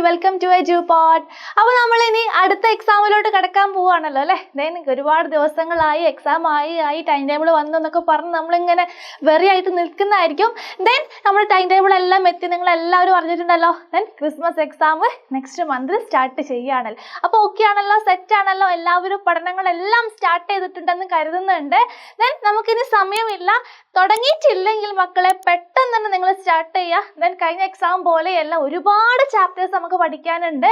Welcome to EduPod. അപ്പോൾ നമ്മൾ ഇനി അടുത്ത എക്സാമിലോട്ട് കടക്കാൻ പോവാണല്ലോ അല്ലേ. ഒരുപാട് ദിവസങ്ങളായി എക്സാം ആയി ടൈം ടേബിൾ വന്നു എന്നൊക്കെ പറഞ്ഞ് നമ്മളിങ്ങനെ വെറി ആയിട്ട് നിൽക്കുന്നതായിരിക്കും. നമ്മുടെ ടൈം ടേബിൾ എല്ലാം എത്തി, നിങ്ങൾ എല്ലാവരും അറിഞ്ഞിട്ടുണ്ടല്ലോ. Christmas exam next month start ചെയ്യുകയാണല്ലോ. അപ്പോൾ ഓക്കെ ആണല്ലോ, സെറ്റ് ആണല്ലോ, എല്ലാവരും പഠനങ്ങളെല്ലാം സ്റ്റാർട്ട് ചെയ്തിട്ടുണ്ടെന്ന് കരുതുന്നുണ്ട്. നമുക്കിനി സമയമില്ല, തുടങ്ങിയിട്ടില്ലെങ്കിൽ മക്കളെ പെട്ടെന്ന് തന്നെ നിങ്ങൾ സ്റ്റാർട്ട് ചെയ്യുക. കഴിഞ്ഞ എക്സാം പോലെയല്ല, ഒരുപാട് ചാപ്റ്റേഴ്സ് നമുക്ക് പഠിക്കാനുണ്ട്.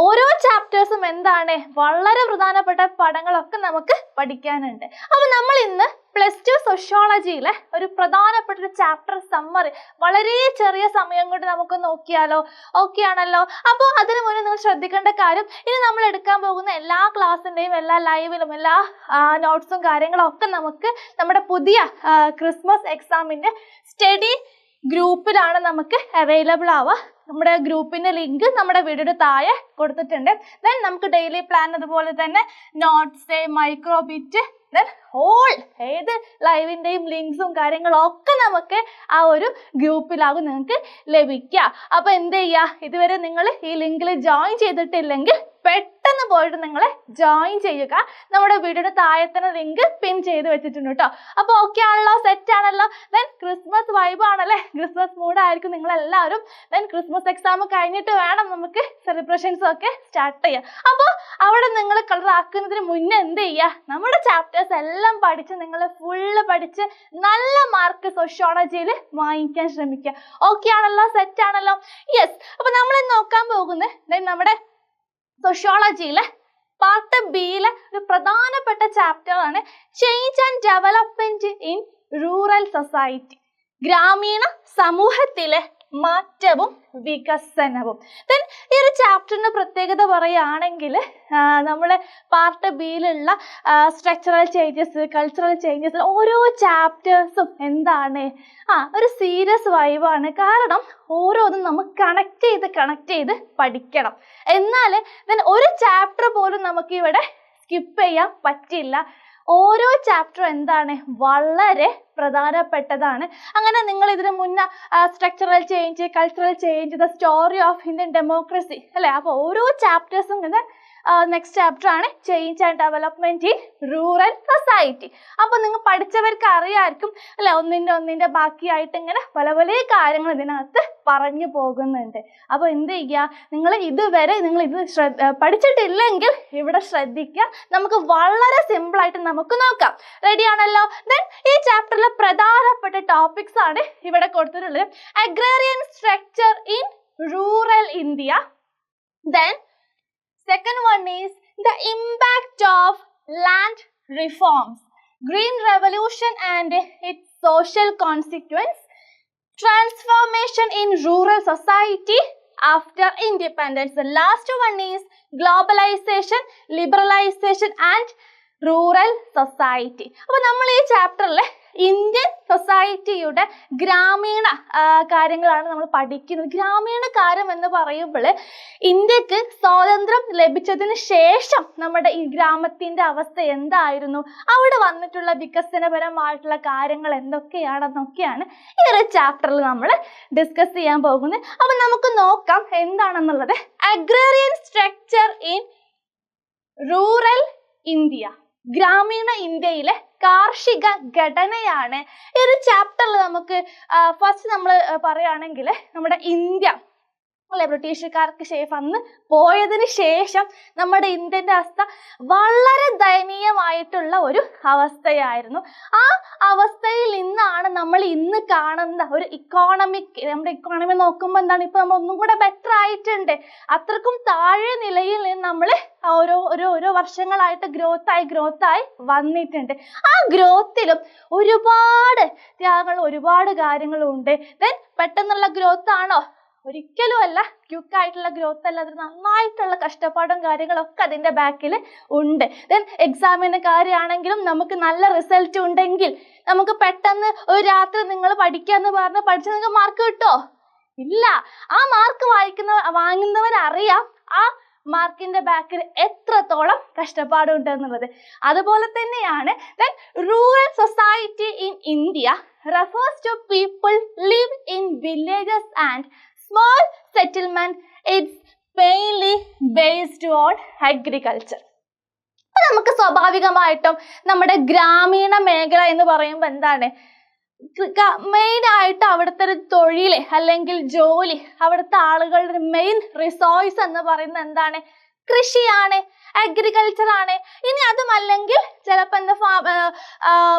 ഓരോ ചാപ്റ്റേഴ്സും എന്താണ് വളരെ പ്രധാനപ്പെട്ട പാഠങ്ങളൊക്കെ നമുക്ക് പഠിക്കാനുണ്ട്. അപ്പോൾ നമ്മൾ ഇന്ന് +2 സോഷ്യോളജിയിലെ ഒരു പ്രധാനപ്പെട്ട ഒരു ചാപ്റ്റർ സമ്മറി വളരെ ചെറിയ സമയം കൊണ്ട് നമുക്ക് നോക്കിയാലോ? ഓക്കെ ആണല്ലോ. അപ്പോൾ അതിനു മുന്നേ നിങ്ങൾ ശ്രദ്ധിക്കേണ്ട കാര്യം, ഇനി നമ്മൾ എടുക്കാൻ പോകുന്ന എല്ലാ ക്ലാസ്സിൻ്റെയും എല്ലാ ലൈവിലും എല്ലാ നോട്ട്സും കാര്യങ്ങളും ഒക്കെ നമുക്ക് നമ്മുടെ പുതിയ ക്രിസ്മസ് എക്സാമിൻ്റെ സ്റ്റഡി ഗ്രൂപ്പിലാണ് നമുക്ക് അവൈലബിൾ ആവുക. നമ്മുടെ ഗ്രൂപ്പിൻ്റെ ലിങ്ക് നമ്മുടെ വീഡിയോയുടെ താഴെ കൊടുത്തിട്ടുണ്ട്. നമുക്ക് ഡെയിലി പ്ലാൻ, അതുപോലെ തന്നെ നോട്ട്സ്, മൈക്രോബിറ്റ്, ഹോൾ ഏത് ലൈവിൻ്റെയും ലിങ്ക്സും കാര്യങ്ങളും ഒക്കെ നമുക്ക് ആ ഒരു ഗ്രൂപ്പിലാകും നിങ്ങൾക്ക് ലഭിക്കുക. അപ്പോൾ എന്ത് ചെയ്യുക, ഇതുവരെ നിങ്ങൾ ഈ ലിങ്കിൽ ജോയിൻ ചെയ്തിട്ടില്ലെങ്കിൽ പെട്ടെന്ന് പോയിട്ട് നിങ്ങൾ ജോയിൻ ചെയ്യുക. നമ്മുടെ വീഡിയോയുടെ താഴെ തന്നെ ലിങ്ക് പിൻ ചെയ്ത് വെച്ചിട്ടുണ്ട് കേട്ടോ. അപ്പോൾ ഓക്കെ ആണല്ലോ, സെറ്റ് ആണല്ലോ. ക്രിസ്മസ് വൈബ് ആണല്ലേ, ക്രിസ്മസ് മൂഡ് ആയിരിക്കും നിങ്ങളെല്ലാവരും. ക്രിസ്മസ് എക്സാം കഴിഞ്ഞിട്ട് വേണം നമുക്ക് സെലിബ്രേഷൻസ് ഒക്കെ സ്റ്റാർട്ട് ചെയ്യാം. അപ്പോൾ അവിടെ നിങ്ങൾ കളർ ആക്കുന്നതിന് മുന്നേ എന്ത് ചെയ്യുക, നമ്മുടെ ചാപ്റ്റേഴ്സ് എല്ലാം പഠിച്ച് നിങ്ങൾ ഫുള്ള് പഠിച്ച് നല്ല മാർക്ക് സോഷ്യോളജിയിൽ വാങ്ങിക്കാൻ ശ്രമിക്കുക. ഓക്കെ ആണല്ലോ, സെറ്റ് ആണല്ലോ. യെസ്. അപ്പോൾ നമ്മൾ നോക്കാൻ പോകുന്നത് നമ്മുടെ സോഷ്യോളജിയിലെ പാർട്ട് ബിയിലെ ഒരു പ്രധാനപ്പെട്ട ചാപ്റ്റർ ആണ് change and development in rural society. ഗ്രാമീണ സമൂഹത്തിലെ മാറ്റവും വികസനവും. ഈ ഒരു ചാപ്റ്ററിന്റെ പ്രത്യേകത പറയുകയാണെങ്കിൽ നമ്മുടെ പാർട്ട് ബിയിലുള്ള സ്ട്രക്ചറൽ ചേഞ്ചസ്, കൾച്ചറൽ ചേഞ്ചസ്, ഓരോ ചാപ്റ്റേഴ്സും എന്താണ് ഒരു സീരിയസ് വൈബാണ്. കാരണം ഓരോന്നും നമുക്ക് കണക്ട് ചെയ്ത് പഠിക്കണം. എന്നാൽ ഒരു ചാപ്റ്റർ പോലും നമുക്ക് ഇവിടെ സ്കിപ്പ് ചെയ്യാൻ പറ്റില്ല. ഓരോ ചാപ്റ്ററും എന്താണ് വളരെ പ്രധാനപ്പെട്ടതാണ്. അങ്ങനെ നിങ്ങൾ ഇതിന് മുന്നേ structural change, cultural change, the story of Indian democracy അല്ലേ. അപ്പോൾ ഓരോ ചാപ്റ്റേഴ്സും ഇങ്ങനെ നെക്സ്റ്റ് ചാപ്റ്റർ ആണ് change and development in rural society. അപ്പോൾ നിങ്ങൾ പഠിച്ചവർക്ക് അറിയാമായിരിക്കും അല്ലെ, ഒന്നിൻ്റെ ബാക്കിയായിട്ട് ഇങ്ങനെ പല പല കാര്യങ്ങൾ ഇതിനകത്ത് പറഞ്ഞു പോകുന്നുണ്ട്. അപ്പോൾ എന്ത് ചെയ്യുക, നിങ്ങൾ ഇതുവരെ ഇത് പഠിച്ചിട്ടില്ലെങ്കിൽ ഇവിടെ ശ്രദ്ധിക്കുക. നമുക്ക് വളരെ സിമ്പിളായിട്ട് നമുക്ക് നോക്കാം. റെഡി ആണല്ലോ. ഈ ചാപ്റ്ററിലെ പ്രധാനപ്പെട്ട ടോപ്പിക്സ് ആണ് ഇവിടെ കൊടുത്തിട്ടുള്ളത്. Agrarian structure in rural India. Second one is the impact of land reforms, Green Revolution and its social consequence, transformation in rural society after independence. The last one is globalization, liberalization and rural society. അപ്പോൾ നമ്മൾ ഈ ചാപ്റ്ററിലെ Indian സൊസൈറ്റിയുടെ ഗ്രാമീണ കാര്യങ്ങളാണ് നമ്മൾ പഠിക്കുന്നത്. ഗ്രാമീണ കാര്യം എന്ന് പറയുമ്പോൾ ഇന്ത്യക്ക് സ്വാതന്ത്ര്യം ലഭിച്ചതിന് ശേഷം നമ്മുടെ ഈ ഗ്രാമത്തിൻ്റെ അവസ്ഥ എന്തായിരുന്നു, അവിടെ വന്നിട്ടുള്ള വികസനപരമായിട്ടുള്ള കാര്യങ്ങൾ എന്തൊക്കെയാണെന്നൊക്കെയാണ് ഈ ഒരു ചാപ്റ്ററിൽ നമ്മൾ ഡിസ്കസ് ചെയ്യാൻ പോകുന്നത്. അപ്പം നമുക്ക് നോക്കാം എന്താണെന്നുള്ളത്. Agrarian structure in rural India, ഗ്രാമീണ ഇന്ത്യയിലെ കാർഷിക ഘടനയാണ് ഈ ഒരു ചാപ്റ്ററിൽ നമുക്ക് ഫസ്റ്റ് നമ്മൾ പറയുകയാണെങ്കിൽ നമ്മുടെ ഇന്ത്യ അല്ലെ, ബ്രിട്ടീഷുകാർക്ക് വന്ന് പോയതിന് ശേഷം നമ്മുടെ ഇന്ത്യൻ്റെ അവസ്ഥ വളരെ ദയനീയമായിട്ടുള്ള ഒരു അവസ്ഥയായിരുന്നു. ആ അവസ്ഥയിൽ നിന്നാണ് നമ്മൾ ഇന്ന് കാണുന്ന ഒരു നമ്മുടെ ഇക്കോണമി നോക്കുമ്പോൾ എന്താണ്, ഇപ്പൊ നമ്മൾ ഒന്നും കൂടെ ബെറ്റർ ആയിട്ടുണ്ട്. അത്രക്കും താഴെ നിലയിൽ നിന്ന് നമ്മൾ ഓരോ വർഷങ്ങളായിട്ട് ഗ്രോത്തായി വന്നിട്ടുണ്ട്. ആ ഗ്രോത്തിലും ഒരുപാട് ത്യാഗങ്ങളും ഒരുപാട് കാര്യങ്ങളും ഉണ്ട്. പെട്ടെന്നുള്ള ഗ്രോത്ത് ആണോ? ഒരിക്കലും അല്ല. ക്വിക്കായിട്ടുള്ള ഗ്രോത്ത് അല്ല, അതിന് നന്നായിട്ടുള്ള കഷ്ടപ്പാടും കാര്യങ്ങളൊക്കെ അതിൻ്റെ ബാക്കിൽ ഉണ്ട്. എക്സാമിൻ്റെ കാര്യമാണെങ്കിലും നമുക്ക് നല്ല റിസൾട്ട് ഉണ്ടെങ്കിൽ നമുക്ക് പെട്ടെന്ന് ഒരു രാത്രി നിങ്ങൾ പഠിക്കാന്ന് പറഞ്ഞ് പഠിച്ച് നിങ്ങൾക്ക് മാർക്ക് കിട്ടുമോ? ഇല്ല. ആ മാർക്ക് വാങ്ങുന്നവരറിയാം ആ മാർക്കിന്റെ ബാക്കിൽ എത്രത്തോളം കഷ്ടപ്പാടുണ്ട് എന്നുള്ളത്. അതുപോലെ തന്നെയാണ് rural society in India refers to people live in villages and small settlement. Its mainly based on agriculture. നമുക്ക് സ്വാഭാവികമായിട്ടും നമ്മുടെ ഗ്രാമീണ മേഖല എന്ന് പറയുമ്പോൾ എന്താണ്, മെയിൻ ആയിട്ട് അവിടുത്തെ ഒരു തൊഴിൽ അല്ലെങ്കിൽ ജോലി, അവിടുത്തെ ആളുകളുടെ മെയിൻ റിസോഴ്സ് എന്ന് പറയുന്നത് എന്താണ്, കൃഷിയാണ്, അഗ്രികൾച്ചർ ആണ്. ഇനി അതുമല്ലെങ്കിൽ ചിലപ്പോൾ എന്താ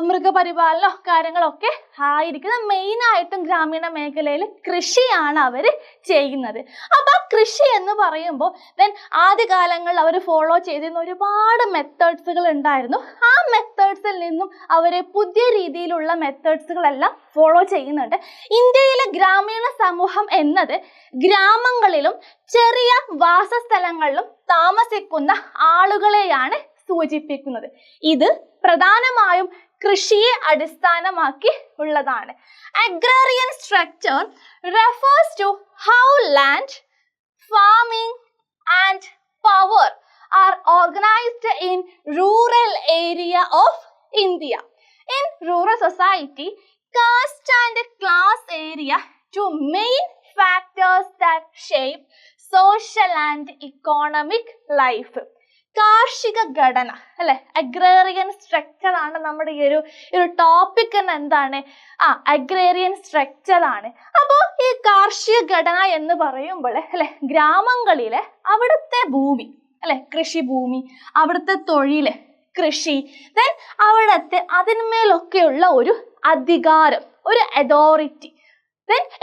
മൃഗപരിപാലനോ കാര്യങ്ങളൊക്കെ ആയിരിക്കും. മെയിൻ ആയിട്ടും ഗ്രാമീണ മേഖലയിൽ കൃഷിയാണ് അവർ ചെയ്യുന്നത്. അപ്പൊ കൃഷി എന്ന് പറയുമ്പോൾ ആദ്യകാലങ്ങളിൽ അവർ ഫോളോ ചെയ്തിരുന്ന ഒരുപാട് മെത്തേഡ്സുകൾ ഉണ്ടായിരുന്നു. ആ മെത്തേഡ്സിൽ നിന്നും അവർ പുതിയ രീതിയിലുള്ള മെത്തേഡ്സുകളെല്ലാം ഫോളോ ചെയ്യുന്നുണ്ട്. ഇന്ത്യയിലെ ഗ്രാമീണ സമൂഹം എന്നത് ഗ്രാമങ്ങളിലും ചെറിയ വാസസ്ഥലങ്ങളിലും താമസിക്കുന്ന ആളുകളെയാണ് സൂചിപ്പിക്കുന്നത്. ഇത് പ്രധാനമായും കൃഷിയെ അടിസ്ഥാനമാക്കി ഉള്ളതാണ്. Agrarian structure refers to how land, farming and power are organized in rural area of India. In rural society, caste and class area two main factors that shape social and economic life. കാർഷിക ഘടന അല്ലെ, agrarian structure ആണ് നമ്മുടെ ഈ ഒരു topic എന്ന്. എന്താണ് agrarian structure ആണ്. അപ്പോൾ ഈ കാർഷിക ഘടന എന്ന് പറയുമ്പോൾ അല്ലെ, ഗ്രാമങ്ങളിലെ അവിടുത്തെ ഭൂമി അല്ലെ, കൃഷിഭൂമി, അവിടുത്തെ തൊഴില് കൃഷി, ദെൻ അവിടുത്തെ അതിന്മേലൊക്കെയുള്ള ഒരു അധികാരം, ഒരു അതോറിറ്റി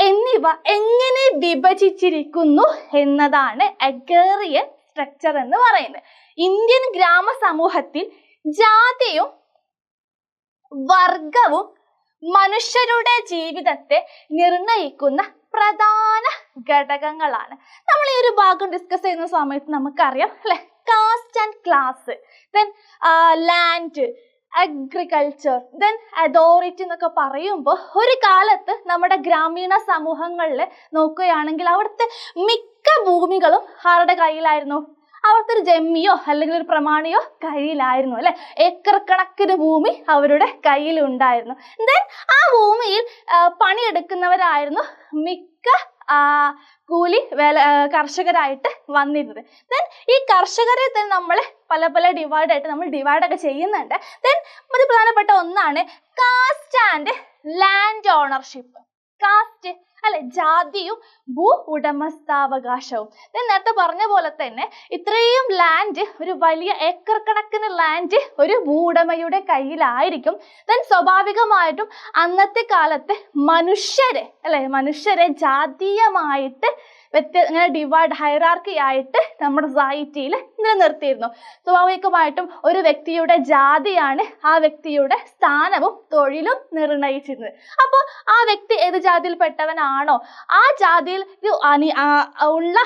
എന്നിവ എങ്ങനെ വിഭജിച്ചിരിക്കുന്നു എന്നതാണ് അഗ്രേറിയൻ സ്ട്രക്ചർ എന്ന് പറയുന്നത്. ഇന്ത്യൻ ഗ്രാമ സമൂഹത്തിൽ ജാതിയും വർഗവും മനുഷ്യരുടെ ജീവിതത്തെ നിർണയിക്കുന്ന പ്രധാന ഘടകങ്ങളാണ്. നമ്മൾ ഈ ഒരു ഭാഗം ഡിസ്കസ് ചെയ്യുന്ന സമയത്ത് നമുക്കറിയാം അല്ലെ, caste and class, then land, agriculture, then authority എന്നൊക്കെ പറയുമ്പോൾ ഒരു കാലത്ത് നമ്മുടെ ഗ്രാമീണ സമൂഹങ്ങളിൽ നോക്കുകയാണെങ്കിൽ അവിടുത്തെ മിക്ക ഭൂമികളും ആരുടെ കയ്യിലായിരുന്നു, അവിടുത്തെ ഒരു ജമ്മിയോ അല്ലെങ്കിൽ ഒരു പ്രമാണിയോ കയ്യിലായിരുന്നു അല്ലെ. ഏക്കർ കണക്കിന് ഭൂമി അവരുടെ കയ്യിലുണ്ടായിരുന്നു. ദെൻ ആ ഭൂമിയിൽ പണിയെടുക്കുന്നവരായിരുന്നു മിക്ക കൂലി കർഷകരായിട്ട് വന്നിരുന്നത്. ദെൻ ഈ കർഷകരെ തന്നെ നമ്മൾ പല ഡിവൈഡായിട്ട് നമ്മൾ ഡിവൈഡൊക്കെ ചെയ്യുന്നുണ്ട്. ദെൻ അത് പ്രധാനപ്പെട്ട ഒന്നാണ് caste and land ownership. Caste അല്ലെ, ജാതിയും ഭൂ ഉടമസ്ഥാവകാശവും. നേരത്തെ പറഞ്ഞ പോലെ തന്നെ ഇത്രയും ലാൻഡ്, ഒരു വലിയ ഏക്കർ കണക്കിന് ലാൻഡ് ഒരു ഭൂ ഉടമയുടെ കയ്യിലായിരിക്കും. ദെൻ സ്വാഭാവികമായിട്ടും അന്നത്തെ കാലത്ത് മനുഷ്യരെ ജാതീയമായിട്ട് ഇങ്ങനെ ഡിവൈഡ് ഹൈറാർക്കി ആയിട്ട് നമ്മുടെ സൊസൈറ്റിയിൽ നിലനിർത്തിയിരുന്നു. സ്വാഭാവികമായിട്ടും ഒരു വ്യക്തിയുടെ ജാതിയാണ് ആ വ്യക്തിയുടെ സ്ഥാനവും തൊഴിലും നിർണയിച്ചിരുന്നത്. അപ്പോൾ ആ വ്യക്തി ഏത് ജാതിയിൽപ്പെട്ടവനാണോ ആ ജാതിയിൽ ഉള്ള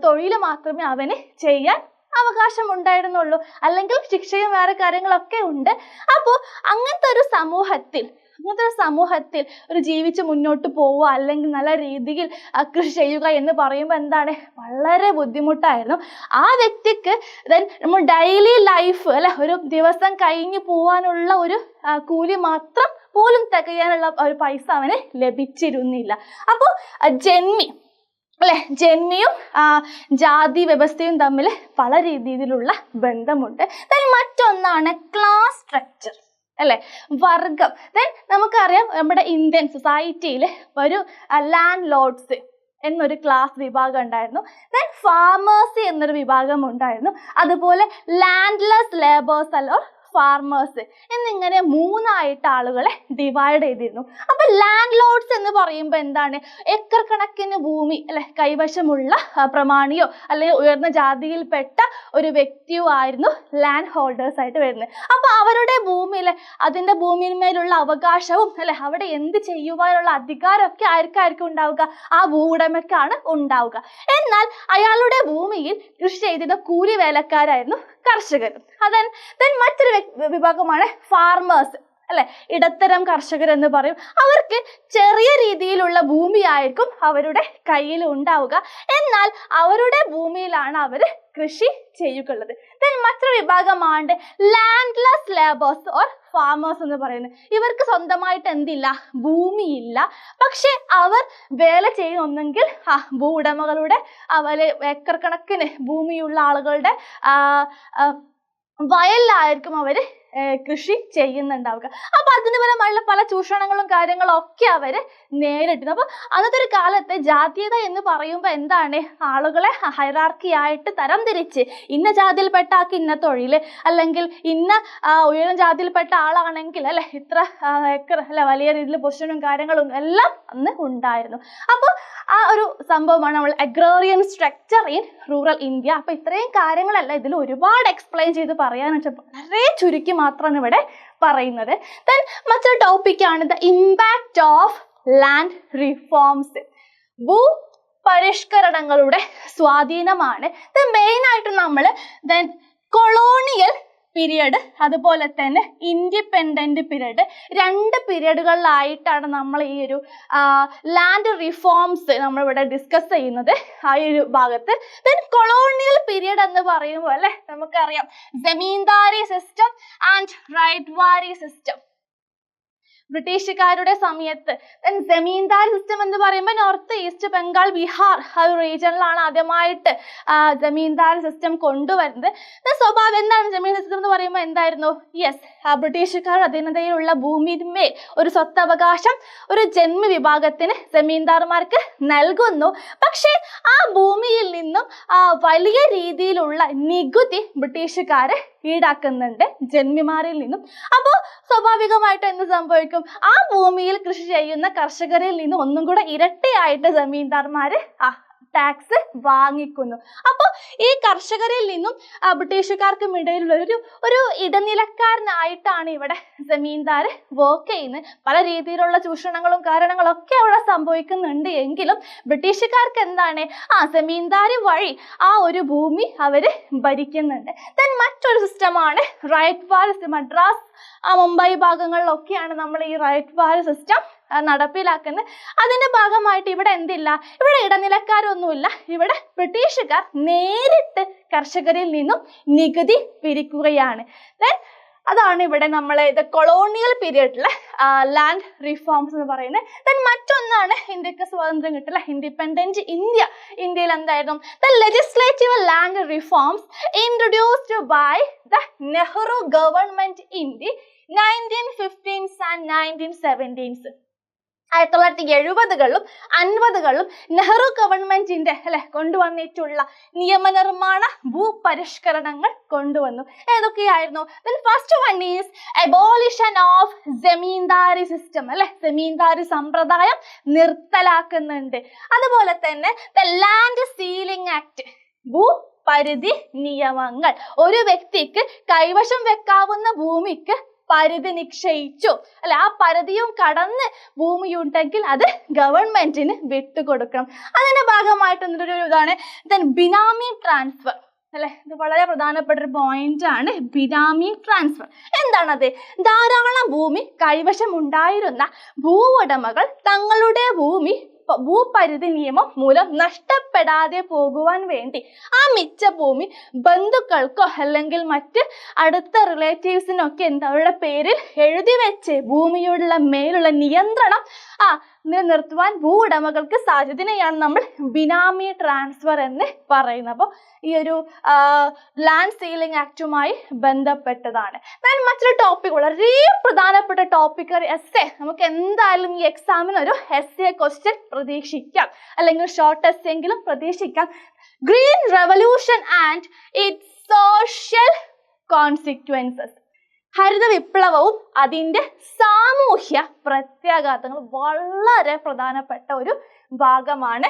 തൊഴിൽ മാത്രമേ അവന് ചെയ്യാൻ അവകാശം ഉണ്ടായിരുന്നുള്ളൂ. അല്ലെങ്കിൽ ശിക്ഷയും വേറെ കാര്യങ്ങളൊക്കെ ഉണ്ട്. അപ്പോൾ അങ്ങനത്തെ ഒരു സമൂഹത്തിൽ ഒരു ജീവിച്ച് മുന്നോട്ട് പോവുക അല്ലെങ്കിൽ നല്ല രീതിയിൽ കൃഷി ചെയ്യുക എന്ന് പറയുമ്പോൾ എന്താണ്, വളരെ ബുദ്ധിമുട്ടായിരുന്നു. ആ വ്യക്തിക്ക് നമ്മൾ ഡെയിലി ലൈഫ് അല്ലെ, ഒരു ദിവസം കഴിഞ്ഞു പോവാനുള്ള ഒരു കൂലി മാത്രം പോലും തികയാനുള്ള ഒരു പൈസ അവന് ലഭിച്ചിരുന്നില്ല. അപ്പോൾ ജന്മിയും ജാതി വ്യവസ്ഥയും തമ്മിൽ പല രീതിയിലുള്ള ബന്ധമുണ്ട്. മറ്റൊന്നാണ് ക്ലാസ് സ്ട്രക്ചർ അല്ലെ, വർഗം. നമുക്കറിയാം നമ്മുടെ ഇന്ത്യൻ സൊസൈറ്റിയിൽ ഒരു ലാൻഡ് ലോഡ്സ് എന്നൊരു ക്ലാസ് വിഭാഗം ഉണ്ടായിരുന്നു. ഫാമേഴ്സ് എന്നൊരു വിഭാഗം ഉണ്ടായിരുന്നു. അതുപോലെ ലാൻഡ്ലെസ് ലേബേഴ്സ് അല്ലോ ഫാർമേഴ്സ് എന്നിങ്ങനെ മൂന്നായിട്ട് ആളുകളെ ഡിവൈഡ് ചെയ്തിരുന്നു. അപ്പൊ ലാൻഡ് ലോഡ്സ് എന്ന് പറയുമ്പോൾ എന്താണ്, ഏക്കർ കണക്കിന് ഭൂമി അല്ലെ കൈവശമുള്ള പ്രമാണിയോ അല്ലെങ്കിൽ ഉയർന്ന ജാതിയിൽപ്പെട്ട ഒരു വ്യക്തിയോ ആയിരുന്നു ലാൻഡ് ഹോൾഡേഴ്സ് ആയിട്ട് വരുന്നത്. അപ്പൊ അവരുടെ ഭൂമിയിലെ അതിന്റെ ഭൂമിയിന്മേലുള്ള അവകാശവും അല്ലെ അവിടെ എന്ത് ചെയ്യുവാനുള്ള അധികാരമൊക്കെ ആർക്കായിരിക്കും ഉണ്ടാവുക, ആ ഭൂവുടമയ്ക്കാണ് ഉണ്ടാവുക. എന്നാൽ അയാളുടെ ഭൂമിയിൽ കൃഷി ചെയ്തിരുന്ന കൂലി വേലക്കാരായിരുന്നു കർഷകരും. മറ്റൊരു വിഭാഗമാണ് ഫാർമേഴ്സ് അല്ലെ, ഇടത്തരം കർഷകർ എന്ന് പറയും. അവർക്ക് ചെറിയ രീതിയിലുള്ള ഭൂമിയായിരിക്കും അവരുടെ കയ്യിൽ ഉണ്ടാവുക. എന്നാൽ അവരുടെ ഭൂമിയിലാണ് അവർ കൃഷി ചെയ്യുകയുള്ളത്. ദെൻ മറ്റൊരു വിഭാഗമാണ് ലാൻഡ്ലെസ് ലേബേഴ്സ് ഓർ ഫാമേഴ്സ് എന്ന് പറയുന്നത്. ഇവർക്ക് സ്വന്തമായിട്ട് എന്തില്ല, ഭൂമിയില്ല. പക്ഷെ അവർ വേല ചെയ്യുന്നെങ്കിൽ ഭൂ ഉടമകളുടെ ഏക്കർ കണക്കിന് ഭൂമിയുള്ള ആളുകളുടെ വയലിലായിരിക്കും അവർ കൃഷി ചെയ്യുന്നുണ്ടാവുക. അപ്പൊ അതിന് പരമായുള്ള പല ചൂഷണങ്ങളും കാര്യങ്ങളും ഒക്കെ അവര് നേരിടുന്നു. അപ്പൊ അന്നത്തെ ഒരു കാലത്ത് ജാതീയത എന്ന് പറയുമ്പോൾ എന്താണ്, ആളുകളെ ഹൈറാർക്കി ആയിട്ട് തരം തിരിച്ച് ഇന്ന ജാതിയിൽപ്പെട്ട ആൾക്ക് ഇന്ന തൊഴില്, അല്ലെങ്കിൽ ഇന്ന ഉയർന്ന ജാതിയിൽപ്പെട്ട ആളാണെങ്കിൽ അല്ലെ ഇത്ര ഏക്കർ അല്ലെ വലിയ രീതിയിൽ പൊസിഷനും കാര്യങ്ങളും എല്ലാം അന്ന് ഉണ്ടായിരുന്നു. അപ്പോൾ ആ ഒരു സംഭവമാണ് നമ്മൾ അഗ്രോറിയൻ സ്ട്രക്ചർ ഇൻ റൂറൽ ഇന്ത്യ. അപ്പൊ ഇത്രയും കാര്യങ്ങളല്ല ഇതിൽ ഒരുപാട് എക്സ്പ്ലെയിൻ ചെയ്ത് പറയാന്ന് വളരെ ചുരുക്കി മാത്രമാണ് ഇവിടെ പറയുന്നത്. ദെൻ മറ്റൊരു ടോപ്പിക്കാണ് the impact of land reforms. ഭൂ പരിഷ്കരണങ്ങളുടെ സ്വാധീനമാണ്. മെയിൻ ആയിട്ട് നമ്മൾ ദെൻ കൊളോണിയൽ പീരിയഡ് അതുപോലെ തന്നെ ഇൻഡിപെൻഡന്റ് പീരിയഡ്, രണ്ട് പീരിയഡുകളിലായിട്ടാണ് നമ്മൾ ഈ ഒരു ലാൻഡ് റിഫോംസ് നമ്മളിവിടെ ഡിസ്കസ് ചെയ്യുന്നത് ആ ഒരു ഭാഗത്ത്. ദെൻ കൊളോണിയൽ പീരിയഡ് എന്ന് പറയുമ്പോൾ അല്ലെ നമുക്കറിയാം zamindari system and ryotwari system. ബ്രിട്ടീഷുകാരുടെ സമയത്ത് ജമീന്ദാർ സിസ്റ്റം എന്ന് പറയുമ്പോൾ നോർത്ത് ഈസ്റ്റ് ബംഗാൾ ബീഹാർ ആ ഒരു റീജിയനിലാണ് ആദ്യമായിട്ട് ജമീന്ദാർ സിസ്റ്റം കൊണ്ടുവരുന്നത്. സ്വാഭാവികം എന്താണ് ജമീന്ദാർ സിസ്റ്റം എന്ന് പറയുമ്പോൾ എന്തായിരുന്നു, യെസ് ബ്രിട്ടീഷുകാർ അധീനതയിലുള്ള ഭൂമിയിന്മേൽ ഒരു സ്വത്തവകാശം ഒരു ജന്മി വിഭാഗത്തിന് ജമീന്ദാർമാർക്ക് നൽകുന്നു. പക്ഷെ ആ ഭൂമിയിൽ നിന്നും വലിയ രീതിയിലുള്ള നികുതി ബ്രിട്ടീഷുകാര് ഈടാക്കുന്നുണ്ട് ജന്മിമാരിൽ നിന്നും. അപ്പോൾ സ്വാഭാവികമായിട്ട് എന്ത് സംഭവിക്കും, ആ ഭൂമിയിൽ കൃഷി ചെയ്യുന്ന കർഷകരിൽ നിന്നും ഒന്നും കൂടെ ഇരട്ടിയായിട്ട് ജമീന്ദാർമാര് ടാക്സ് വാങ്ങിക്കുന്നു. അപ്പോൾ ഈ കർഷകരിൽ നിന്നും ബ്രിട്ടീഷുകാർക്കും ഇടയിലുള്ള ഒരു ഇടനിലക്കാരനായിട്ടാണ് ഇവിടെ ജമീന്ദാർ വർക്ക് ചെയ്യുന്നത്. പല രീതിയിലുള്ള ചൂഷണങ്ങളും കാരണങ്ങളും ഒക്കെ അവിടെ സംഭവിക്കുന്നുണ്ട്. എങ്കിലും ബ്രിട്ടീഷുകാർക്ക് എന്താണ്, ജമീന്ദാർ വഴി ആ ഒരു ഭൂമി അവര് ഭരിക്കുന്നുണ്ട്. ദെൻ മറ്റൊരു സിസ്റ്റമാണ് റൈറ്റ്വാർ. മദ്രാസ് മുംബൈ ഭാഗങ്ങളിലൊക്കെയാണ് നമ്മൾ ഈ റൈറ്റ്വാർ സിസ്റ്റം നടപ്പിലാക്കുന്നത്. അതിന്റെ ഭാഗമായിട്ട് ഇവിടെ എന്തില്ല, ഇവിടെ ഇടനിലക്കാരൊന്നുമില്ല. ഇവിടെ ബ്രിട്ടീഷുകാർ നേരിട്ട് കർഷകരിൽ നിന്നും നികുതി പിരിക്കുകയാണ്. അതാണ് ഇവിടെ നമ്മൾ ഇത് കൊളോണിയൽ പീരിയഡിലെ ലാൻഡ് റിഫോംസ് എന്ന് പറയുന്നത്. ദെൻ മറ്റൊന്നാണ് ഇന്ത്യക്ക് സ്വാതന്ത്ര്യം കിട്ടില്ല, ഇൻഡിപെൻഡന്റ് ഇന്ത്യ. ഇന്ത്യയിൽ എന്തായിരുന്നു, the legislative land reforms introduced by the Nehru government in the 1915s and 1917s. 1970കളിലും 50കളിലും നെഹ്റു ഗവൺമെന്റിന്റെ കൊണ്ടുവന്നിട്ടുള്ള നിയമനിർമ്മാണ ഭൂപരിഷ്കരണങ്ങൾ കൊണ്ടുവന്നു. ഏതൊക്കെയായിരുന്നു? First one is abolition of zamindari system. Zamindari സമ്പ്രദായം നിർത്തലാക്കുന്നുണ്ട്. അതുപോലെ തന്നെ ദ ലാൻഡ് സീലിംഗ് ആക്ട്, ഭൂപരിധി നിയമങ്ങൾ. ഒരു വ്യക്തിക്ക് കൈവശം വെക്കാവുന്ന ഭൂമിക്ക് പരിധി നിശ്ചയിച്ചു, ആ പരിധിയും കടന്ന് ഭൂമിയുണ്ടെങ്കിൽ അത് ഗവൺമെന്റിന് വിട്ടുകൊടുക്കണം. അതിന്റെ ഭാഗമായിട്ട് ഇതാണ് ബിനാമി ട്രാൻസ്ഫർ. ഇത് വളരെ പ്രധാനപ്പെട്ട ഒരു പോയിന്റ് ആണ്, ബിനാമി ട്രാൻസ്ഫർ. എന്താണത്? ധാരാളം ഭൂമി കൈവശം ഉണ്ടായിരുന്ന ഭൂവുടമകൾ തങ്ങളുടെ ഭൂമി ഭൂപരിധി നിയമം മൂലം നഷ്ടപ്പെടാതെ പോകുവാൻ വേണ്ടി ആ മിച്ച ഭൂമി ബന്ധുക്കൾക്കോ അല്ലെങ്കിൽ മറ്റ് അടുത്ത റിലേറ്റീവ്സിനൊക്കെ അവരുടെ പേരിൽ എഴുതി വെച്ച് ഭൂമിയുള്ള മേലുള്ള നിയന്ത്രണം നിലനിർത്തുവാൻ ഭൂ ഉടമകൾക്ക് സാധ്യതയാണ് നമ്മൾ ബിനാമി ട്രാൻസ്ഫർ എന്ന് പറയുന്നത്. അപ്പോൾ ഈ ഒരു ലാൻഡ് സീലിംഗ് ആക്ടുമായി ബന്ധപ്പെട്ടതാണ്. ഞാൻ മറ്റൊരു ടോപ്പിക്, വളരെ പ്രധാനപ്പെട്ട ടോപ്പിക്, എസ്സേ. നമുക്ക് എന്തായാലും ഈ എക്സാമിന് ഒരു എസ്സേ ക്വസ്റ്റ്യൻ പ്രതീക്ഷിക്കാം, അല്ലെങ്കിൽ ഷോർട്ട് എസ്സേ എങ്കിലും പ്രതീക്ഷിക്കാം. Green revolution and its social consequences. ഹരിത വിപ്ലവവും അതിന്റെ സാമൂഹ്യ പ്രത്യാഘാതങ്ങൾ വളരെ പ്രധാനപ്പെട്ട ഒരു ഭാഗമാണ്.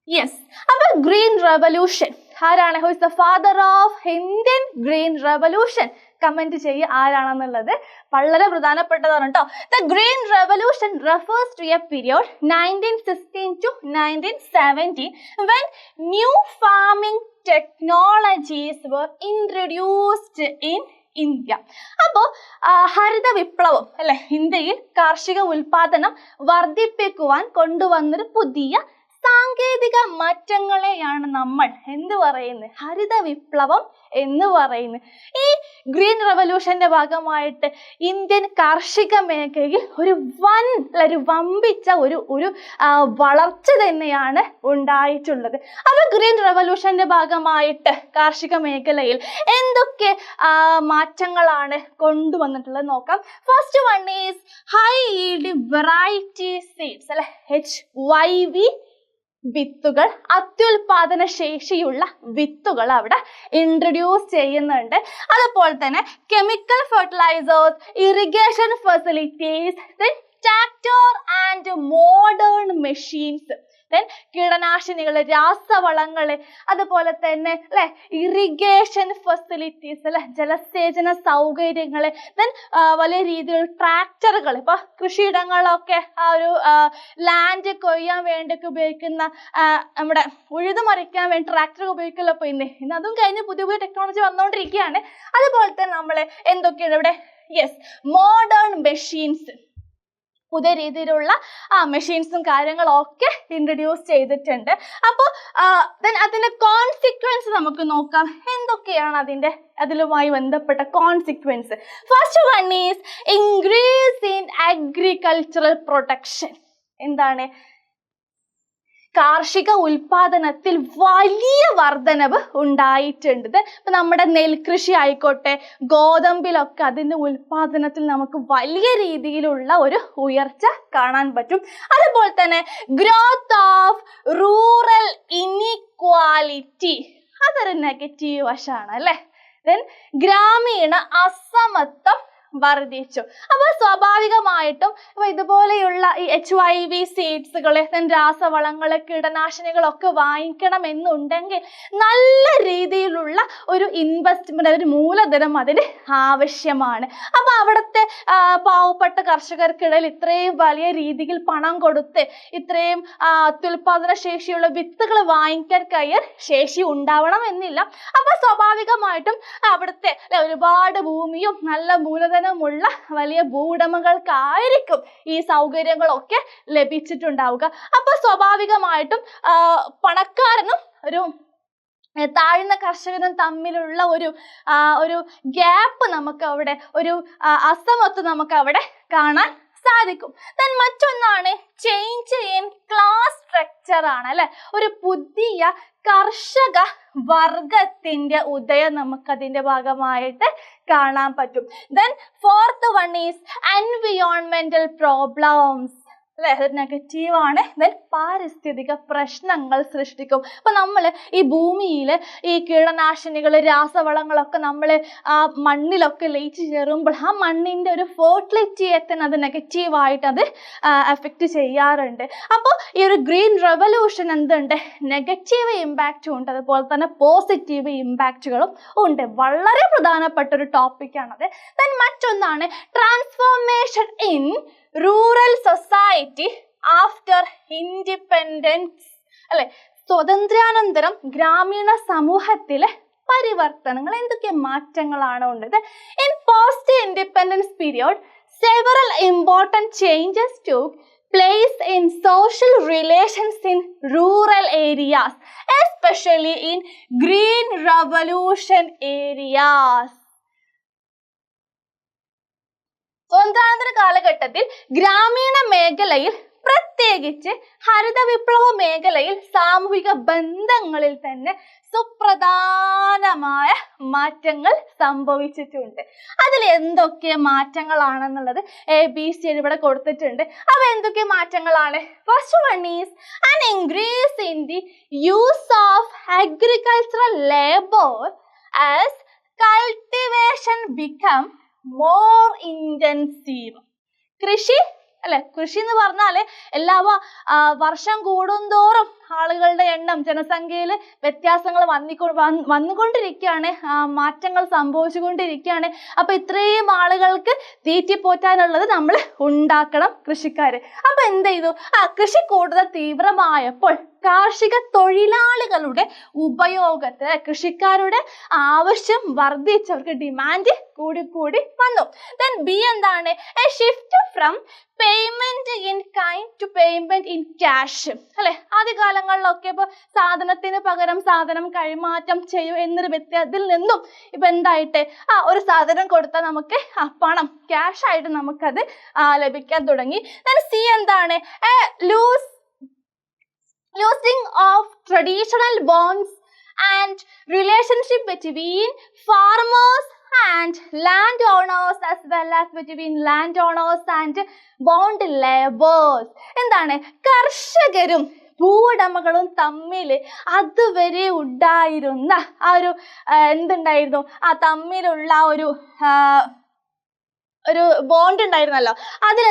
യെസ്, അപ്പൊ ഗ്രീൻ റെവല്യൂഷൻ ആരാണ്? Who is the father of Indian green revolution? Comment ചെയ്യുക ആരാണെന്നുള്ളത്. വളരെ പ്രധാനപ്പെട്ടതാണ് കേട്ടോ. The green revolution refers to a period 1916 to 1917 when new farming technologies were introduced in India. അപ്പോൾ ഹരിത വിപ്ലവം അല്ലെ, ഇന്ത്യയിൽ കാർഷിക ഉൽപാദനം വർദ്ധിപ്പിക്കുവാൻ കൊണ്ടുവന്നൊരു പുതിയ സാങ്കേതിക മാറ്റങ്ങളെയാണ് നമ്മൾ എന്ത് പറയുന്നത്, ഹരിത വിപ്ലവം എന്ന് പറയുന്നത്. ഈ ഗ്രീൻ റെവല്യൂഷന്റെ ഭാഗമായിട്ട് ഇന്ത്യൻ കാർഷിക മേഖലയിൽ ഒരു വമ്പിച്ച ഒരു വളർച്ച തന്നെയാണ് ഉണ്ടായിട്ടുള്ളത്. അപ്പോൾ ഗ്രീൻ റെവല്യൂഷന്റെ ഭാഗമായിട്ട് കാർഷിക മേഖലയിൽ എന്തൊക്കെ മാറ്റങ്ങളാണ് കൊണ്ടുവന്നിട്ടുള്ളത് നോക്കാം. First one is high yield variety seeds അല്ലെ, HYV വിത്തുകൾ, അത്യുൽപാദന ശേഷിയുള്ള വിത്തുകൾ അവിടെ ഇൻട്രൊഡ്യൂസ് ചെയ്യുന്നുണ്ട്. അതുപോലെ തന്നെ chemical fertilizers, irrigation facilities, tractor and modern machines, കീടനാശിനികൾ, രാസവളങ്ങൾ, അതുപോലെ തന്നെ അല്ലെ ഇറിഗേഷൻ ഫെസിലിറ്റീസ് അല്ലെ, ജലസേചന സൗകര്യങ്ങൾ, വലിയ രീതിയിൽ ട്രാക്ടറുകൾ, ഇപ്പൊ കൃഷിയിടങ്ങളൊക്കെ ആ ഒരു ലാൻഡ് കൊയ്യാൻ വേണ്ടിയൊക്കെ ഉപയോഗിക്കുന്ന നമ്മുടെ ഉഴുതുമറിക്കാൻ വേണ്ടി ട്രാക്ടർ ഉപയോഗിക്കല്ലോ. ഇപ്പൊ ഇന്ന് അതും കഴിഞ്ഞ് പുതിയ പുതിയ ടെക്നോളജി വന്നുകൊണ്ടിരിക്കുകയാണ്. അതുപോലെ തന്നെ നമ്മൾ എന്തൊക്കെയാണ് ഇവിടെ, മോഡേൺ മെഷീൻസ്, പുതിയ രീതിയിലുള്ള മെഷീൻസും കാര്യങ്ങളൊക്കെ ഇൻട്രൊഡ്യൂസ് ചെയ്തിട്ടുണ്ട്. അപ്പോൾ അതിന്റെ കോൺസിക്വൻസ് നമുക്ക് നോക്കാം. എന്തൊക്കെയാണ് അതിലുമായി ബന്ധപ്പെട്ട consequence? First one is increase in agricultural production. എന്താണ്? കാർഷിക ഉൽപാദനത്തിൽ വലിയ വർധനവ് ഉണ്ടായിട്ടുണ്ട്. ഇപ്പൊ നമ്മുടെ നെൽകൃഷി ആയിക്കോട്ടെ, ഗോതമ്പിലൊക്കെ അതിന്റെ ഉൽപാദനത്തിൽ നമുക്ക് വലിയ രീതിയിലുള്ള ഒരു ഉയർച്ച കാണാൻ പറ്റും. അതുപോലെ തന്നെ ഗ്രോത്ത് ഓഫ് റൂറൽ ഇനിക്വാലിറ്റി, അതൊരു നെഗറ്റീവ് വശമാണ് അല്ലെ. ഗ്രാമീണ അസമത്വം വർദ്ധിച്ചു. അപ്പോൾ സ്വാഭാവികമായിട്ടും ഇതുപോലെയുള്ള ഈ HYV സീഡ്സുകൾ, രാസവളങ്ങൾ, കീടനാശിനികളൊക്കെ വാങ്ങിക്കണമെന്നുണ്ടെങ്കിൽ നല്ല രീതിയിലുള്ള ഒരു ഇൻവെസ്റ്റ്മെന്റ്, ഒരു മൂലധനം അതിന് ആവശ്യമാണ്. അപ്പോൾ അവിടുത്തെ പാവപ്പെട്ട കർഷകർക്കിടയിൽ ഇത്രയും വലിയ രീതിയിൽ പണം കൊടുത്ത് ഇത്രയും അത്യുൽപാദന ശേഷിയുള്ള വിത്തുകൾ വാങ്ങിക്കാൻ ശേഷി ഉണ്ടാവണം എന്നില്ല. അപ്പോൾ സ്വാഭാവികമായിട്ടും അവിടുത്തെ ഒരുപാട് ഭൂമിയും നല്ല മൂലധനം ഉള്ള വലിയ ഭൂവുടമകൾക്കായിരിക്കും ഈ സൗകര്യങ്ങളൊക്കെ ലഭിച്ചിട്ടുണ്ടാവുക. അപ്പൊ സ്വാഭാവികമായിട്ടും പണക്കാരനും ഒരു താഴ്ന്ന കർഷകനും തമ്മിലുള്ള ഒരു ഗ്യാപ്പ് നമുക്ക് അവിടെ, ഒരു അസമത്വം നമുക്ക് അവിടെ കാണാൻ സാധിക്കും. മറ്റൊന്നാണ് ചേഞ്ച് ഇൻ ക്ലാസ് സ്ട്രക്ചർ ആണ് അല്ലെ. ഒരു പുതിയ കർഷക വർഗത്തിന്റെ ഉദയം നമുക്ക് അതിന്റെ ഭാഗമായിട്ട് കാണാൻ പറ്റും. ഫോർത്ത് വൺ ഈസ് എൻവിയോൺമെന്റൽ പ്രോബ്ലംസ് അല്ലെ, അത് നെഗറ്റീവ് ആണ്. പാരിസ്ഥിതിക പ്രശ്നങ്ങൾ സൃഷ്ടിക്കും. അപ്പൊ നമ്മൾ ഈ ഭൂമിയിൽ ഈ കീടനാശിനികൾ, രാസവളങ്ങളൊക്കെ നമ്മൾ ആ മണ്ണിലൊക്കെ ലയിച്ച് ചേരുമ്പോൾ ആ മണ്ണിന്റെ ഒരു ഫെർട്ടിലിറ്റിയെ തന്നെ അത് നെഗറ്റീവായിട്ട് അത് എഫക്റ്റ് ചെയ്യാറുണ്ട്. അപ്പോൾ ഈ ഒരു ഗ്രീൻ റെവല്യൂഷൻ എന്തുണ്ട്, നെഗറ്റീവ് ഇമ്പാക്റ്റും ഉണ്ട്, അതുപോലെ തന്നെ പോസിറ്റീവ് ഇമ്പാക്റ്റുകളും ഉണ്ട്. വളരെ പ്രധാനപ്പെട്ട ഒരു ടോപ്പിക്കാണത്. മറ്റൊന്നാണ് transformation in rural society after independence അല്ലെ. സ്വാതന്ത്ര്യാനന്തരം ഗ്രാമീണ സമൂഹത്തിലെ പരിവർത്തനങ്ങൾ, എന്തൊക്കെ മാറ്റങ്ങളാണ് ഉള്ളത്? In post independence period several important changes took place in social relations in rural areas, especially in green revolution areas. സ്വാതന്ത്ര്യാനന്തര കാലഘട്ടത്തിൽ ഗ്രാമീണ മേഖലയിൽ, പ്രത്യേകിച്ച് ഹരിത വിപ്ലവ മേഖലയിൽ സാമൂഹിക ബന്ധങ്ങളിൽ തന്നെ സുപ്രധാനമായ മാറ്റങ്ങൾ സംഭവിച്ചിട്ടുണ്ട്. അതിൽ എന്തൊക്കെ മാറ്റങ്ങളാണെന്നുള്ളത് ABC ഇവിടെ കൊടുത്തിട്ടുണ്ട്. അവ എന്തൊക്കെ മാറ്റങ്ങളാണ്? First one is an increase in the use of agricultural labour as cultivation become more intensive. കൃഷി അല്ലെ, കൃഷി എന്ന് പറഞ്ഞാൽ എല്ലാ വർഷം കൂടുന്തോറും ആളുകളുടെ എണ്ണം, ജനസംഖ്യയിൽ വ്യത്യാസങ്ങൾ വന്നുകൊണ്ടിരിക്കുകയാണ്, മാറ്റങ്ങൾ സംഭവിച്ചുകൊണ്ടിരിക്കുകയാണ്. അപ്പൊ ഇത്രയും ആളുകൾക്ക് തീറ്റിപ്പോറ്റാനുള്ളത് നമ്മൾ ഉണ്ടാക്കണം കൃഷിക്കാര്. അപ്പൊ എന്ത് ചെയ്തു? കൃഷി കൂടുതൽ തീവ്രമായപ്പോൾ കാർഷിക തൊഴിലാളികളുടെ ഉപയോഗത്തിന് കൃഷിക്കാരുടെ ആവശ്യം വർദ്ധിച്ചവർക്ക് ഡിമാൻഡ് കൂടി വന്നു. ദെൻ ബി എന്താണ്? A shift from payment in kind to payment in cash അല്ലെ. ആദ്യകാലങ്ങളിലൊക്കെ ഇപ്പൊ സാധനത്തിന് പകരം സാധനം കൈമാറ്റം ചെയ്യും എന്നൊരു വ്യത്യാസത്തിൽ നിന്നും ഇപ്പൊ എന്തായിട്ട് ഒരു സാധനം കൊടുത്താൽ നമുക്ക് പണം ക്യാഷ് ആയിട്ട് നമുക്കത് ലഭിക്കാൻ തുടങ്ങി. സി എന്താണ്? losing of traditional bonds and relationship between farmers and landowners as well as between landowners and bond laborers. എന്താണ്? കർഷകരും ഭൂവുടമകളും തമ്മിൽ അതുവരെ ഉണ്ടായിരുന്ന ഒരു എന്തുണ്ടായിരുന്നു? തമ്മിലുള്ള ഒരു ബോണ്ട് ഉണ്ടായിരുന്നല്ലോ, അതിൽ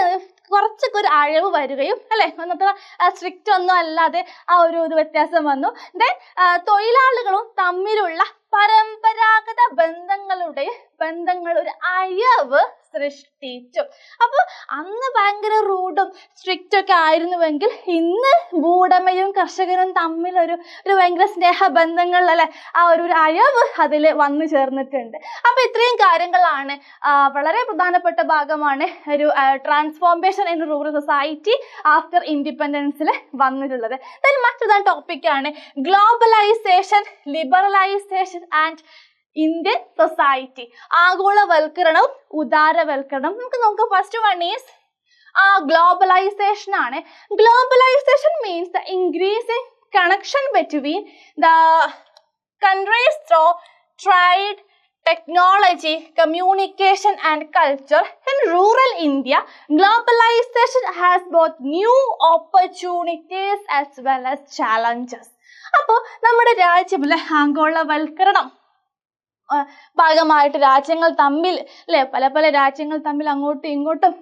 കുറച്ചൊക്കെ ഒരു അഴവ് വരികയും അല്ലെ, അന്നത്ര സ്ട്രിക്റ്റ് ഒന്നും അല്ലാതെ ഇത് വ്യത്യാസം വന്നു. ദെൻ തൊഴിലാളികളും തമ്മിലുള്ള പരമ്പരാഗത ബന്ധങ്ങൾ ഒരു അയവ് സൃഷ്ടിച്ചു. അപ്പൊ അന്ന് ഭയങ്കര റൂഡും സ്ട്രിക്റ്റ് ഒക്കെ ആയിരുന്നുവെങ്കിൽ ഇന്ന് ഭൂവുടമയും കർഷകരും തമ്മിൽ ഒരു ഭയങ്കര സ്നേഹബന്ധങ്ങൾ അല്ലെ, ഒരു അയവ് അതിൽ വന്നു ചേർന്നിട്ടുണ്ട്. അപ്പൊ ഇത്രയും കാര്യങ്ങളാണ് വളരെ പ്രധാനപ്പെട്ട ഭാഗമാണ് ഒരു transformation in rural society after ഇൻഡിപെൻഡൻസിൽ വന്നിട്ടുള്ളത്. ദെൻ മറ്റൊരു ടോപ്പിക്കാണ് globalisation, liberalisation and Indian society. ആഗോളവൽക്കരണവും ഉദാരവൽക്കരണവും. നമുക്ക് നോക്കാം. ഫസ്റ്റ് വൺ ഈസ് globalization ആണ്. Globalization means the increasing connection between the countries through trade, technology, communication and culture. In rural India, globalization has both new opportunities as well as challenges. അപ്പോൾ നമ്മുടെ രാജ്യത്തിലെ ആഗോളവൽക്കരണം ഭാഗമായിട്ട് രാജ്യങ്ങൾ തമ്മിൽ അല്ലെ, പല രാജ്യങ്ങൾ തമ്മിൽ അങ്ങോട്ടും ഇങ്ങോട്ടും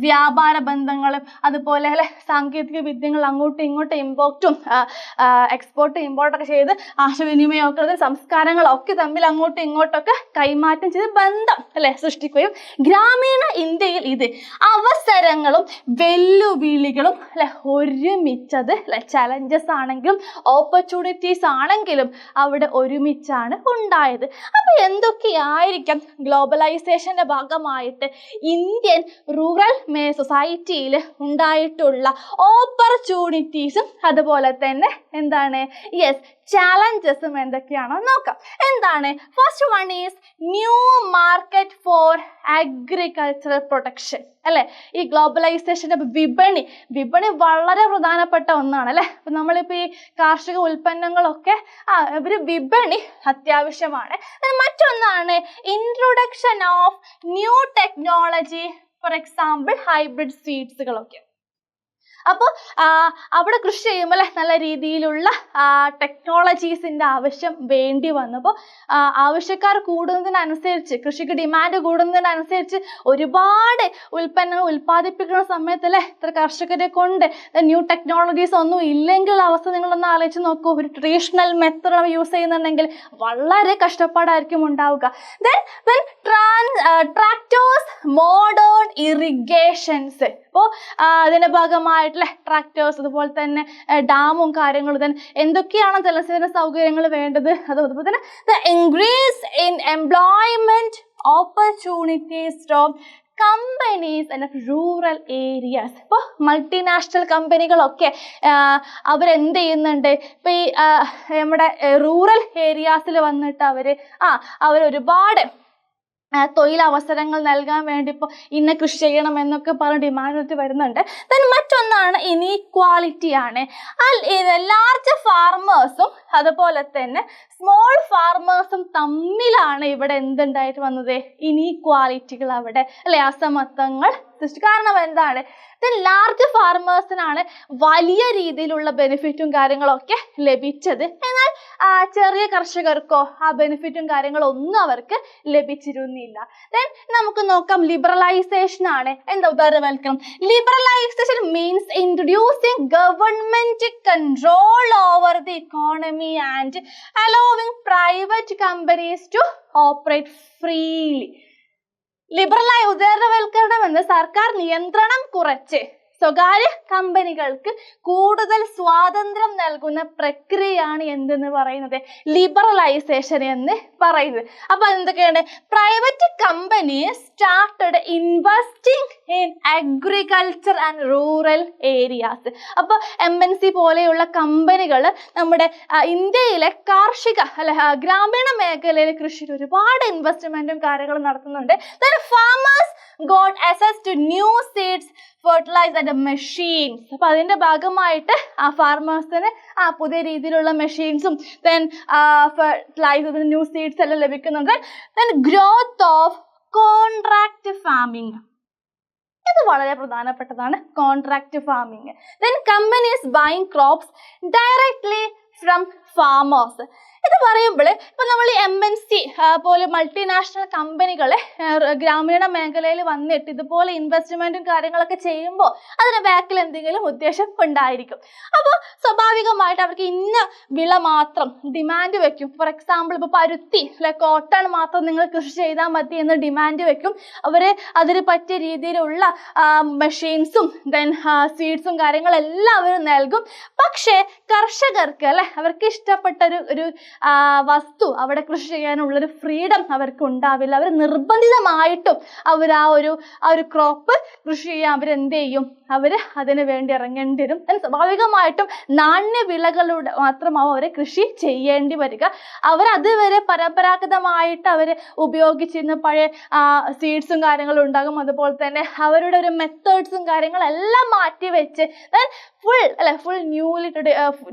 വ്യാപാര ബന്ധങ്ങളും അതുപോലെ അല്ലെ സാങ്കേതിക വിദ്യകൾ അങ്ങോട്ടും ഇങ്ങോട്ടും ഇമ്പോർട്ടൊക്കെ ചെയ്ത് ആശയവിനിമയമൊക്കെ സംസ്കാരങ്ങളൊക്കെ തമ്മിൽ അങ്ങോട്ടും ഇങ്ങോട്ടൊക്കെ കൈമാറ്റം ചെയ്ത് ബന്ധം അല്ലെ സൃഷ്ടിക്കുകയും ഗ്രാമീണ ഇന്ത്യയിൽ ഇത് അവസരങ്ങളും വെല്ലുവിളികളും അല്ലെ ഒരുമിച്ചത് അല്ലെ, ചലഞ്ചസ് ആണെങ്കിലും ഓപ്പർച്യൂണിറ്റീസ് ആണെങ്കിലും അവിടെ ഒരുമിച്ചാണ് ഉണ്ടായത്. അപ്പൊ എന്തൊക്കെയായിരിക്കാം ഗ്ലോബലൈസേഷന്റെ ഭാഗമായിട്ട് ഇന്ത്യൻ റൂറൽ സൊസൈറ്റിയിൽ ഉണ്ടായിട്ടുള്ള ഓപ്പർച്യൂണിറ്റീസും അതുപോലെ തന്നെ എന്താണ് ചാലഞ്ചസും എന്തൊക്കെയാണോ നോക്കാം. എന്താണ്? First one is new market for agricultural production അല്ലെ. ഈ ഗ്ലോബലൈസേഷന്റെ വിപണി വളരെ പ്രധാനപ്പെട്ട ഒന്നാണ് അല്ലെ. അപ്പൊ നമ്മളിപ്പോ ഈ കാർഷിക ഉൽപ്പന്നങ്ങളൊക്കെ ഒരു വിപണി അത്യാവശ്യമാണ്. മറ്റൊന്നാണ് introduction of new technology, for example hybrid സീഡ്സുകളൊക്കെ. അപ്പോൾ അവിടെ കൃഷി ചെയ്യുമ്പോൾ നല്ല രീതിയിലുള്ള ടെക്നോളജീസിൻ്റെ ആവശ്യം വേണ്ടി വന്നപ്പോൾ ആവശ്യക്കാർ കൂടുന്നതിനനുസരിച്ച്, കൃഷിക്ക് ഡിമാൻഡ് കൂടുന്നതിനനുസരിച്ച് ഒരുപാട് ഉൽപ്പന്നങ്ങൾ ഉൽപ്പാദിപ്പിക്കുന്ന സമയത്തല്ലേ ഇത്ര കർഷകരെ കൊണ്ട് ന്യൂ ടെക്നോളജീസ് ഒന്നും ഇല്ലെങ്കിൽ അവസ്ഥ നിങ്ങളൊന്ന് ആലോചിച്ച് നോക്കൂ. ഒരു ട്രഡീഷണൽ മെത്തേഡ് യൂസ് ചെയ്യുന്നുണ്ടെങ്കിൽ വളരെ കഷ്ടപ്പാടായിരിക്കും ഉണ്ടാവുക. Then tractors, modern irrigations. അപ്പോൾ അതിൻ്റെ ഭാഗമായിട്ടുള്ള ട്രാക്ടേഴ്സ്, അതുപോലെ തന്നെ ഡാമും കാര്യങ്ങളും, then എന്തൊക്കെയാണ് ജലസേചന സൗകര്യങ്ങൾ വേണ്ടത്, അതുപോലെ തന്നെ the increase in employment opportunities from companies and rural areas. ഇപ്പോൾ മൾട്ടിനാഷണൽ കമ്പനികളൊക്കെ അവരെന്ത് ചെയ്യുന്നുണ്ട്, ഇപ്പോൾ ഈ നമ്മുടെ റൂറൽ ഏരിയാസിൽ വന്നിട്ട് അവർ ഒരുപാട് തൊഴിലവസരങ്ങൾ നൽകാൻ വേണ്ടി ഇപ്പോൾ ഇന്ന കൃഷി ചെയ്യണം എന്നൊക്കെ പറഞ്ഞ് ഡിമാൻഡ് വരുന്നുണ്ട്. then മറ്റൊന്നാണ് ഇനീക്വാലിറ്റി ആണ്. ലാർജ് ഫാർമേഴ്സും അതുപോലെ തന്നെ സ്മോൾ ഫാർമേഴ്സും തമ്മിലാണ് ഇവിടെ എന്തുണ്ടായിട്ട് വന്നത്, ഇനീക്വാലിറ്റികൾ അവിടെ അല്ലെ, അസമത്വങ്ങൾ സൃഷ്ടി. കാരണം എന്താണ്, ലാർജ് ഫാർമേഴ്സിനാണ് വലിയ രീതിയിലുള്ള ബെനിഫിറ്റും കാര്യങ്ങളൊക്കെ ലഭിച്ചത്. എന്നാൽ ചെറിയ കർഷകർക്കോ ആ ബെനിഫിറ്റും കാര്യങ്ങളൊന്നും അവർക്ക് ലഭിച്ചിരുന്നില്ല. ദെൻ നമുക്ക് നോക്കാം, ലിബറലൈസേഷൻ ആണ്. എന്താ ഉദാരവൽക്കരണം? Liberalisation means introducing government control over the economy and allowing private companies to operate freely. ഉദാരവൽക്കരണം എന്ന് സർക്കാർ നിയന്ത്രണം കുറച്ച് സ്വകാര്യ കമ്പനികൾക്ക് കൂടുതൽ സ്വാതന്ത്ര്യം നൽകുന്ന പ്രക്രിയയാണ് എന്തെന്ന് പറയുന്നത്, ലിബറലൈസേഷൻ എന്ന് പറയുന്നത്. അപ്പൊ എന്തൊക്കെയാണ്? Private companies started investing in agriculture and rural areas. അപ്പൊ MNC പോലെയുള്ള കമ്പനികൾ നമ്മുടെ ഇന്ത്യയിലെ കാർഷിക ഗ്രാമീണ മേഖലയിലെ കൃഷിയിൽ ഒരുപാട് ഇൻവെസ്റ്റ്മെന്റും കാര്യങ്ങളും നടത്തുന്നുണ്ട്. Farmers got access to new seeds, fertilizer and machines. അപ്പൊ അതിന്റെ ഭാഗമായിട്ട് ഫാർമേഴ്സിന് പുതിയ രീതിയിലുള്ള മെഷീൻസും ഫെർട്ടിലൈസേഴ്സ്, ന്യൂ സീഡ്സ് എല്ലാം ലഭിക്കുന്നുണ്ട്. ഗ്രോത്ത് ഓഫ് കോൺട്രാക്ട് ഫാമിംഗ്, ഇത് വളരെ പ്രധാനപ്പെട്ടതാണ്, contract farming. Companies buying crops directly from farmers. ഇത് പറയുമ്പോൾ ഇപ്പൊ നമ്മൾ ഈ MNC പോലെ മൾട്ടിനാഷണൽ കമ്പനികളെ ഗ്രാമീണ മേഖലയിൽ വന്നിട്ട് ഇതുപോലെ ഇൻവെസ്റ്റ്മെന്റും കാര്യങ്ങളൊക്കെ ചെയ്യുമ്പോൾ അതിന് ബാക്കിൽ എന്തെങ്കിലും ഉദ്ദേശം ഉണ്ടായിരിക്കും. അപ്പോൾ സ്വാഭാവികമായിട്ട് അവർക്ക് ഇന്ന വിള മാത്രം ഡിമാൻഡ് വെക്കും. ഫോർ എക്സാമ്പിൾ ഇപ്പോൾ പരുത്തി കോട്ടൺ മാത്രം നിങ്ങൾ കൃഷി ചെയ്താൽ മതി എന്ന് ഡിമാൻഡ് വെക്കും. അവര് അതിന് പറ്റിയ രീതിയിലുള്ള മെഷീൻസും സീഡ്സും കാര്യങ്ങളെല്ലാം അവർ നൽകും. പക്ഷേ കർഷകർക്ക് അവർക്ക് ഇഷ്ടപ്പെട്ട ഒരു വസ്തു അവിടെ കൃഷി ചെയ്യാനുള്ളൊരു ഫ്രീഡം അവർക്ക് ഉണ്ടാവില്ല. അവർ നിർബന്ധിതമായിട്ടും അവർ ആ ഒരു ക്രോപ്പ് കൃഷി ചെയ്യാൻ അവരെന്ത് ചെയ്യും, അവര് അതിനു വേണ്ടി ഇറങ്ങേണ്ടി വരും. സ്വാഭാവികമായിട്ടും നാണ്യവിളകളുടെ മാത്രമാവും അവരെ കൃഷി ചെയ്യേണ്ടി വരിക. അവർ അതുവരെ പരമ്പരാഗതമായിട്ട് അവർ ഉപയോഗിച്ചിരുന്ന പഴയ സീഡ്സും കാര്യങ്ങളും ഉണ്ടാകും. അതുപോലെ തന്നെ അവരുടെ ഒരു മെത്തേഡ്സും കാര്യങ്ങളെല്ലാം മാറ്റി വെച്ച് ഫുൾ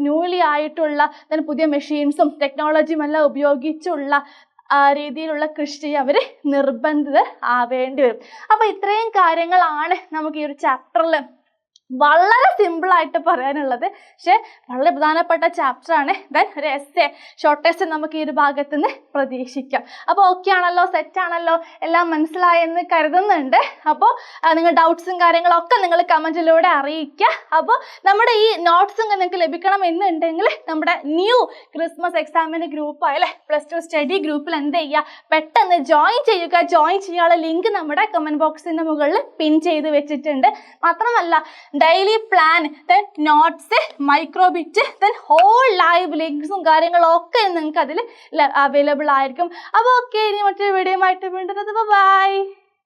ന്യൂലി ആയിട്ടുള്ള പുതിയ മെഷീൻസും ടെക്നോളജിയും എല്ലാം ഉപയോഗിച്ചുള്ള രീതിയിലുള്ള കൃഷി അവർ നിർബന്ധിതർ ആവേണ്ടി വരും. അപ്പൊ ഇത്രയും കാര്യങ്ങളാണ് നമുക്ക് ഈ ഒരു ചാപ്റ്ററിൽ വളരെ സിമ്പിൾ ആയിട്ട് പറയാനുള്ളത്. പക്ഷെ വളരെ പ്രധാനപ്പെട്ട ചാപ്റ്റർ ആണ്. ഒരു എസ്സേ, ഷോർട്ട് എസ്സേ നമുക്ക് ഈ ഒരു ഭാഗത്ത് നിന്ന് പ്രതീക്ഷിക്കാം. അപ്പോൾ ഓക്കെ ആണല്ലോ, സെറ്റ് ആണല്ലോ, എല്ലാം മനസ്സിലായെന്ന് കരുതുന്നുണ്ട്. അപ്പോൾ നിങ്ങൾ ഡൗട്ട്സും കാര്യങ്ങളൊക്കെ നിങ്ങൾ കമന്റിലൂടെ അറിയിക്കുക. അപ്പോൾ നമ്മുടെ ഈ നോട്ട്സും നിങ്ങൾക്ക് ലഭിക്കണം എന്നുണ്ടെങ്കിൽ നമ്മുടെ ന്യൂ ക്രിസ്മസ് എക്സാമിന് ഗ്രൂപ്പായ +2 സ്റ്റഡി ഗ്രൂപ്പിൽ എന്ത് ചെയ്യുക, പെട്ടെന്ന് ജോയിൻ ചെയ്യുക. ജോയിൻ ചെയ്യാനുള്ള ലിങ്ക് നമ്മുടെ കമന്റ് ബോക്സിന്റെ മുകളിൽ പിൻ ചെയ്ത് വെച്ചിട്ടുണ്ട്. മാത്രമല്ല daily plan, notes, microbit, whole live ലിങ്ക്സും കാര്യങ്ങളൊക്കെ നിങ്ങൾക്ക് അതിൽ അവൈലബിൾ ആയിരിക്കും. അപ്പോൾ ഓക്കെ, ഇനി മറ്റൊരു വീഡിയോ ആയിട്ട് വീണ്ടും ബൈ.